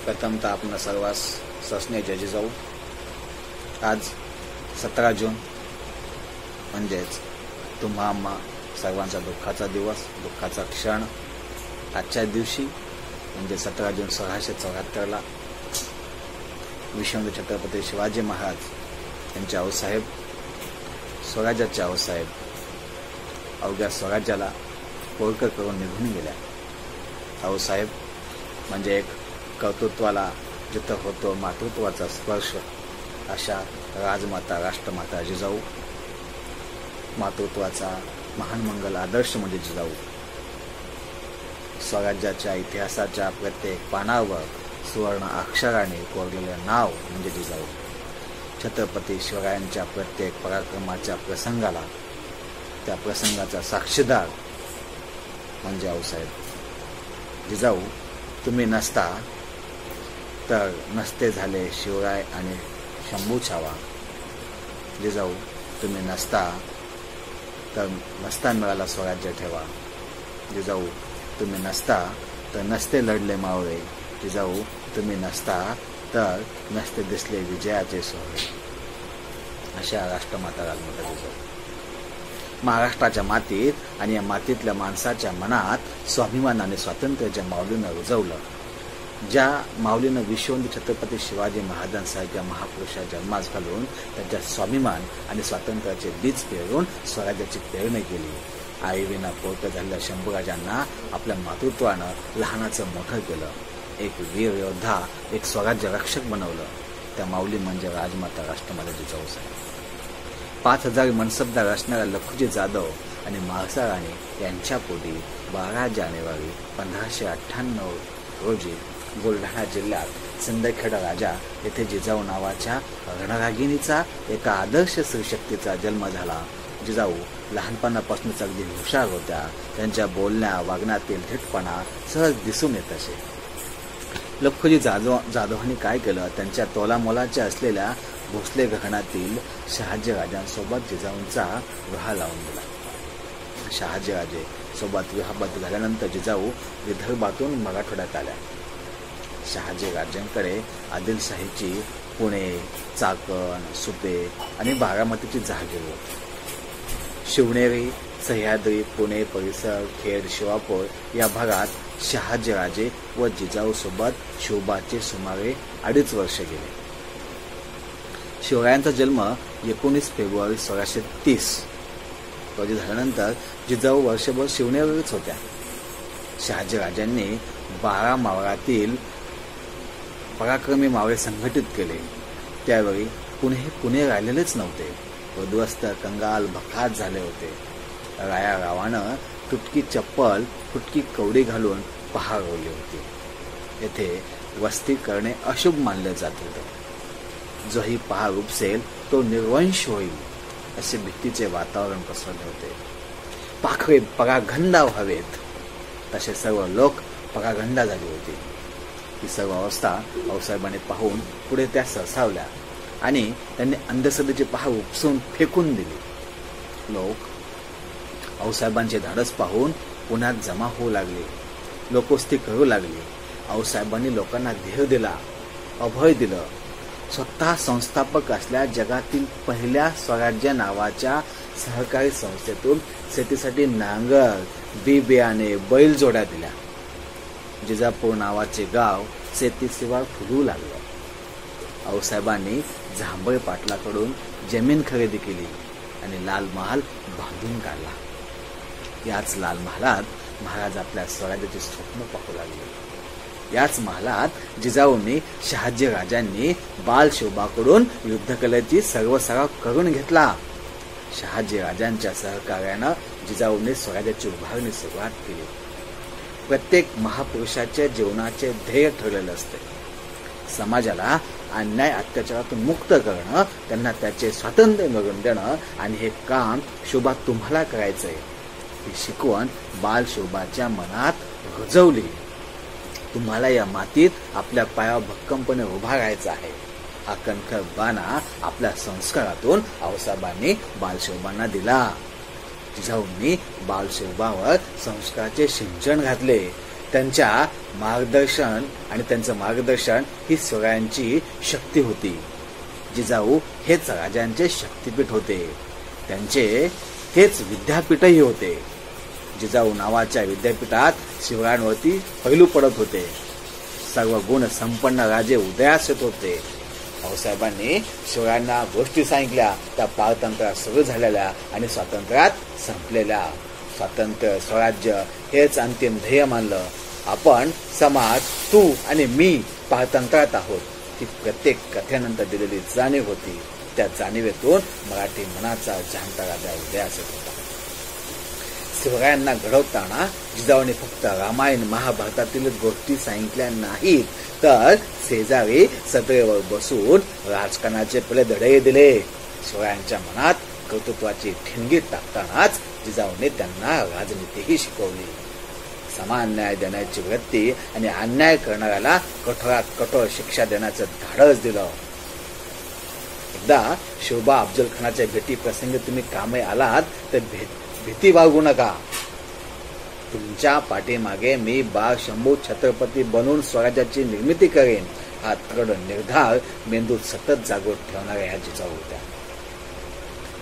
प्रथमतः आपण सर्वांस ससने जय जिजाऊ। आज 17 जून म्हणजेच तुम्हा आम्हा सर्वांचा दुःखाचा दिवस, दुःखाचा क्षण। आजच्या दिवशी म्हणजे 17 जून 1674ला विश्वंत छत्रपती शिवाजी महाराज यांचे आऊसाहेब, स्वराज्याचे आऊसाहेब अवघ्या स्वराज्याला पोरकं करून निघून गेल्या। आऊसाहेब म्हणजे एक कर्तृत्वाला जिथं होतो मातृत्वाचा स्पर्श अशा राजमाता, राष्ट्रमाता जिजाऊ, मातृत्वाचा महान मंगल आदर्श म्हणजे जिजाऊ। स्वराज्याच्या इतिहासाच्या प्रत्येक पानावर सुवर्ण अक्षराने कोरलेलं नाव म्हणजे जिजाऊ। छत्रपती शिवरायांच्या प्रत्येक पराक्रमाच्या प्रसंगाला, त्या प्रसंगाचा साक्षीदार म्हणजे आऊसाहेब। जिजाऊ तुम्ही नसता तर नसते झाले शिवराय आणि शंभू छावा। जिजाऊ तुम्ही नसता तर नसता मिळाला स्वराज्य ठेवा। जिजाऊ तुम्ही नसता तर नसते लढले मावळे। जिजाऊ तुम्ही नसता तर नसते दिसले विजयाचे सोहळे। अशा राष्ट्रमाता राजमाता जिजाऊ महाराष्ट्राच्या मातीत आणि या मातीतल्या माणसाच्या मनात स्वाभिमान आणि स्वातंत्र्याच्या माऊलीनं रुजवलं। ज्या माऊलीनं विश्ववंत छत्रपती शिवाजी महाराजांसारख्या महापुरुषा जन्मास घालून त्यांच्या स्वाभिमान आणि स्वातंत्र्याचे बीज पेरून स्वराज्याची पेरणी केली। आईविना पोरकं झालेल्या शंभूराजांना आपल्या मातृत्वानं लहानाचं मोठं केलं। एक वीर योद्धा, एक स्वराज्य रक्षक बनवलं। त्या माऊली म्हणजे राजमाता राष्ट्रमाता जिजाऊ साहेब। 5000 मनसबदार असणाऱ्या लखुजी जाधव आणि म्हाळसा राणे यांच्या पोटी 12 जानेवारी 1598 रोजी बुलढाणा जिल्ह्यात सिंदखेडा राजा येथे जिजाऊ नावाच्या रणरागिणीचा, एका आदर्श स्त्रीशक्तीचा जन्म झाला। जिजाऊ लहानपणापासूनच अगदी हुशार होत्या। त्यांच्या बोलण्या वागण्यातील धीटपणा सहज दिसून येत असे। लखुजी जाधवांनी काय केलं, त्यांच्या तोलामोलाच्या असलेल्या भोसले घराण्यातील शहाजी राजांसोबत जिजाऊंचा विवाह लावून दिला। शहाजी राजे सोबत विवाहबद्ध झाल्यानंतर जिजाऊ विदर्भातून मराठवाड्यात आल्या। शहाजी राजांकडे आदिलशाहीची पुणे, चाकण, सुपे आणि बारामतीची जहागिरी होती। शिवनेरी, सह्याद्री, पुणे परिसर, खेड, शिवापूर या भागात शहाजी राजे व जिजाऊ सोबत शिवबाचे सुमारे 2.5 वर्ष गेले। शिवरायांचा जन्म 19 फेब्रुवारी 1630 रोजी झाल्यानंतर जिजाऊ वर्षभर शिवनेरीच होत्या। शहाजी राजांनी 12 मावळातील पराक्रमी मावळे संघटित केले। त्यावेळी पुणे राहिलेलेच नव्हते। उद्ध्वस्त, कंगाल, भकास झाले होते। राया रावानं तुटकी चप्पल, फुटकी कवडी घालून पहार रोवली होती। येथे वस्ती करणे अशुभ मानले जात होते। जो ही पहार उपसेल तो निर्वंश होईल असे भीतीचे वातावरण पसरले होते। पाखरे परागंडा व्हावेत तसे सर्व लोक परागंडा झाली होती। ही सर्व अवस्था आऊसाहेबांनी पाहून पुढे त्या सरसावल्या आणि त्यांनी अंधश्रद्धेची पहार उपसून फेकून दिली। लोक आऊसाहेबांचे धाडस पाहून पुण्यात जमा होऊ लागले, लोकवस्ती करू लागली। आऊसाहेबांनी लोकांना धैर्य दिला, अभय दिलं। स्वतः संस्थापक असल्या जगातील पहिल्या स्वराज्य नावाच्या सहकारी संस्थेतून शेतीसाठी नांगर, बी बियाणे, बैल जोड्या दिल्या। जिजापूर नावाचे गाव शेतीशिवाय फुलू लागलं। आऊसाहेबांनी झांबळे पाटलाकडून जमीन खरेदी केली आणि लाल महाल बांधून काढला। याच लाल महालात महाराज आपल्या स्वराज्याचे स्वप्न पाहू लागले। याच महालात जिजाऊंनी शहाजी राजांनी बाल शिवबाकडून युद्धकलेची सर्व सराव करून घेतला। शहाजी राजांच्या सहकार्यानं जिजाऊंनी स्वराज्याची उभारणी सुरुवात केली। प्रत्येक महापुरुषाच्या जीवनाचे ध्येय ठरलेलं असते, समाजाला अन्याय अत्याचारातून मुक्त करणं, त्यांना त्याचे स्वातंत्र्य मिळवून देणं आणि हे काम शिवबा तुम्हाला करायचंय। ही शिकवण बाल शिवबाच्या मनात रुजवली। तुम्हाला या मातीत आपल्या पायावर भक्कमपणे उभा राहायचं आहे। हा कणखर बाणा आपल्या संस्कारातून आऊसाहेबांनी बालशिवबांना दिला। जिजाऊंनी बालशिवबावर संस्काराचे सिंचन घातले। त्यांच्या मार्गदर्शन आणि त्यांचं मार्गदर्शन ही शिवरायांची शक्ती होती. जिजाऊ हेच राजांचे शक्तीपीठ होते, त्यांचे हेच विद्यापीठही होते. जिजाऊ नावाच्या विद्यापीठात शिवरायांवरती पैलू पडत होते. सर्व गुण संपन्न राजे उदयास येत होते. भाऊसाहेबांनी शिवरायांना गोष्टी सांगितल्या त्या पारतंत्र्यात सुरू झालेल्या आणि स्वातंत्र्यात संपलेल्या. स्वातंत्र्य स्वराज्य हेच अंतिम ध्येय मानलं. आपण समाज, तू आणि मी पारतंत्र्यात आहोत ही प्रत्येक कथेनंतर दिलेली जाणीव होती. त्या जाणीवेतून मराठी मनाचा जाणता राजा उदयास येत होता. शिवरायांना घडवताना जिजाऊने फक्त रामायण महाभारतातील गोष्टी सांगितल्या नाहीत, तर शेजारी सदैव बसून राजकारणाचे पहिले धडे दिले. शिवरायांच्या मनात कर्तृत्वाची ठिणगी टाकतानाच जिजाऊने त्यांना राजनीतीही शिकवली. समान न्याय देण्याची वृत्ती आणि अन्याय करणाऱ्याला कठोरात कठोर शिक्षा देण्याचं धाडस दिलं. एकदा शिवबा अफजल खानाच्या भेटी प्रसंगी तुम्ही कामे आलात तर भीती बाळगू नका. तुमच्या पाठीमागे मी बाळ शंभू छत्रपती बनून स्वराज्याची निर्मिती करेन हा दृढ निर्धार मेंदूत सतत जागृत ठेवणाऱ्या ह्या जिजाऊ होत्या.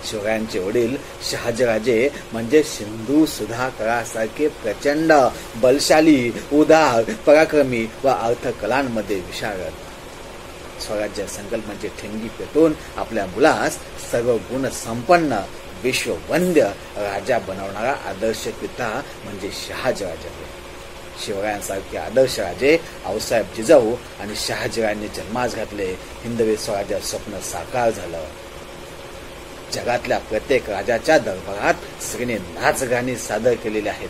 शिवरायांचे वडील शहाजीराजे म्हणजे सिंधू सुधाकरासारखे प्रचंड, बलशाली, उदार, पराक्रमी व अर्थकलांमध्ये विशारद. स्वराज्य संकल्पनेची ठिणगी पेटून आपल्या मुलास सर्व गुण संपन्न विश्ववंद्य राजा बनवणारा आदर्श पिता म्हणजे शहाजीराजे. शिवरायांसारखे आदर्श राजे आऊसाहेब जिजाऊ आणि शहाजीराजांनी जन्मास घातले. हिंदवी स्वराज्य स्वप्न साकार झालं. जगातल्या प्रत्येक राजाच्या दरबारात स्त्रीने नाचगाणी सादर केलेली आहेत,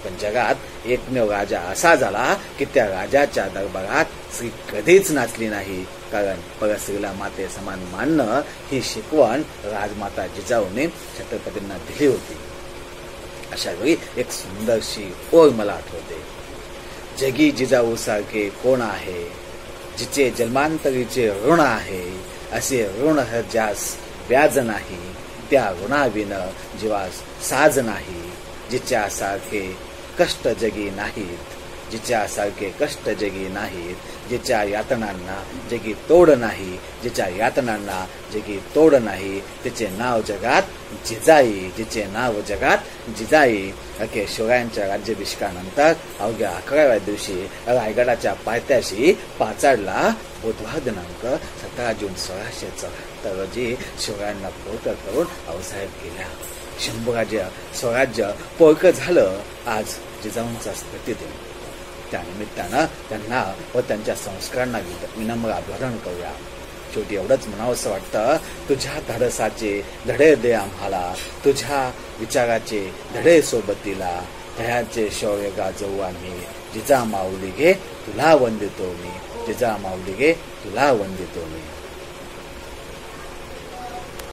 पण जगात एकमेव राजा असा झाला की त्या राजाच्या दरबारात स्त्री कधीच नाचली नाही, कारण परस्त्रीला माते समान मानणं ही शिकवण राजमाता जिजाऊने छत्रपतींना दिली होती. अशा वेळी एक सुंदरशी ओळ मला आठवते. जगी जिजाऊ सारखे कोण आहे, जिचे जन्मांतरीचे ऋण आहे, असे ऋण ज्यास व्याज नाही, त्या ऋणाविन जीवास साज नाही. जिच्यासारखे कष्ट जगी नाहीत, जिच्यासारखे कष्ट जगी नाहीत, जिच्या यातनांना जगी तोड नाही, जिच्या यातनांना जगी तोड नाही, तिचे नाव जगात जिजाई, जिचे नाव जगात जिजाई. अखेर शिवरायांच्या राज्याभिषेकानंतर अवघ्या 11व्या दिवशी रायगडाच्या पायथ्याशी पाचाडला बुधवार दिनांक 17 जून 1674 रोजी शिवरायांना पोत करून आऊसाहेब गेल्या. शंभूराज्य स्वराज्य पोळकं झालं. आज जिजाऊंचा स्मृतिदिन. त्यानिमित्तानं त्यांना व त्यांच्या संस्कारांना विनम्र अभिवादन करूया. शेवटी एवढंच म्हणावंसं वाटतं, तुझ्या धाडसाचे धडे दे आम्हाला, तुझ्या विचाराचे धडे सोबतीला, दह्याचे शौर्य गाजवू आम्ही. जिजा माऊली घे तुला वंदितो मी, जिजा माऊली घे तुला वंदितो मी.